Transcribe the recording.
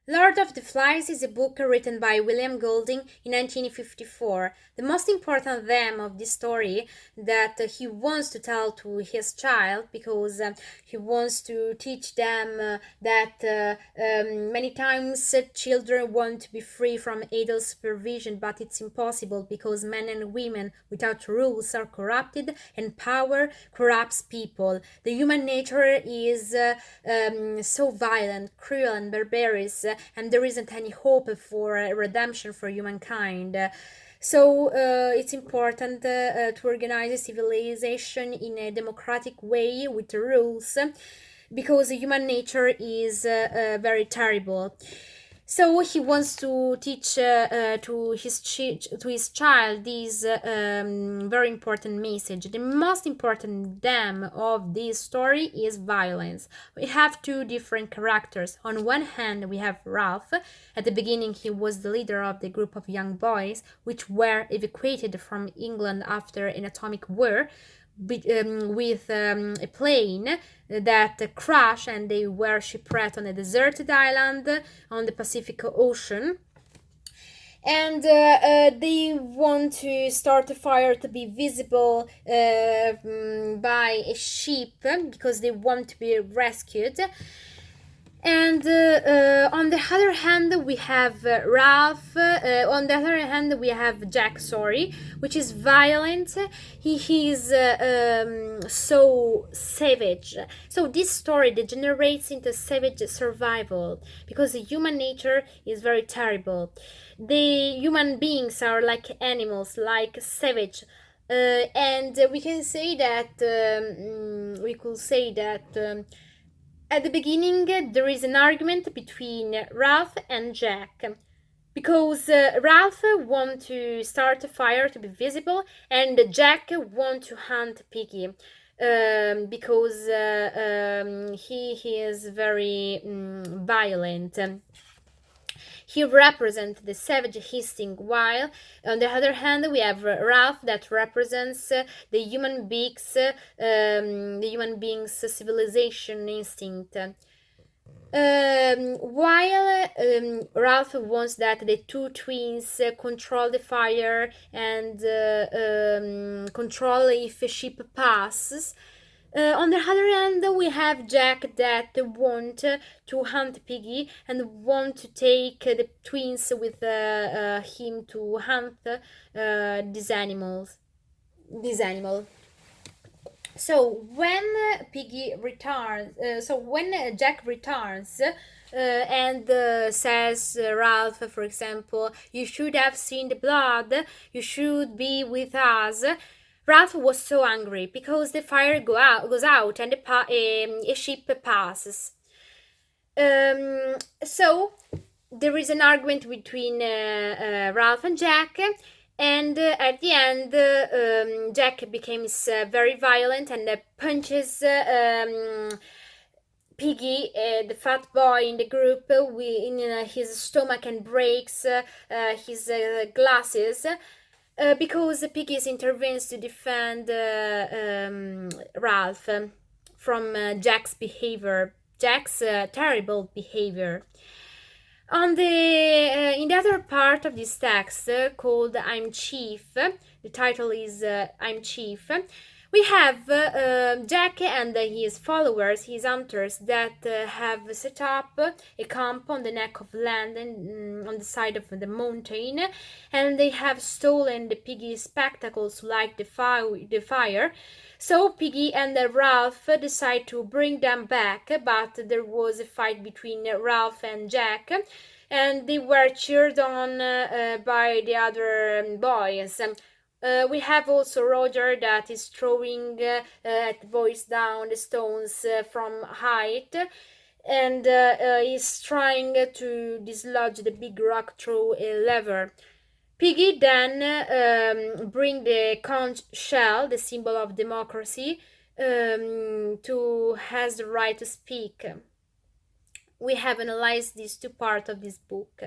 Lord of the Flies is a book written by William Golding in 1954. The most important theme of this story that he wants to tell to his child, because he wants to teach them that many times children want to be free from adult supervision, but it's impossible because men and women without rules are corrupted and power corrupts people. The human nature is so violent, cruel, and barbarous, and there isn't any hope for redemption for humankind. So it's important to organize a civilization in a democratic way with rules, because human nature is very terrible. So he wants to teach to his child this very important message. The most important theme of this story is violence. We have two different characters. On one hand, we have Ralph. At the beginning, he was the leader of the group of young boys which were evacuated from England after an atomic war, with a plane that crashed, and they were shipwrecked on a deserted island on the Pacific Ocean. And they want to start a fire to be visible by a ship, because they want to be rescued. And on the other hand, we have Ralph. On the other hand, we have Jack, sorry, which is violent. He is so savage. So this story degenerates into savage survival, because the human nature is very terrible. The human beings are like animals, like savage. And we can say that we could say that at the beginning, there is an argument between Ralph and Jack, because Ralph wants to start a fire to be visible, and Jack wants to hunt Piggy, because he is very violent. He represents the savage instinct, while on the other hand we have Ralph that represents the human being's civilization instinct. While Ralph wants that the two twins control the fire and control if a ship passes. On the other hand, we have Jack that want to hunt Piggy and want to take the twins with him to hunt these animals. This animal. So when Jack returns. And says Ralph, for example, you should have seen the blood, you should be with us. Ralph was so angry because the fire goes out and a ship passes. So there is an argument between Ralph and Jack, and at the end, Jack becomes very violent and punches Piggy, the fat boy in the group, in his stomach, and breaks his glasses. Because Piggy intervenes to defend Ralph from Jack's behavior, Jack's terrible behavior. In the other part of this text, called "I'm Chief," the title is "I'm Chief." We have Jack and his followers, his hunters, that have set up a camp on the neck of land and on the side of the mountain, and they have stolen the Piggy spectacles to light the fire. So Piggy and Ralph decide to bring them back, but there was a fight between Ralph and Jack, and they were cheered on by the other boys. We have also Roger that is throwing at boys down the stones from height, and is trying to dislodge the big rock through a lever. Piggy then bring the conch shell, the symbol of democracy, to has the right to speak. We have analyzed these two parts of this book.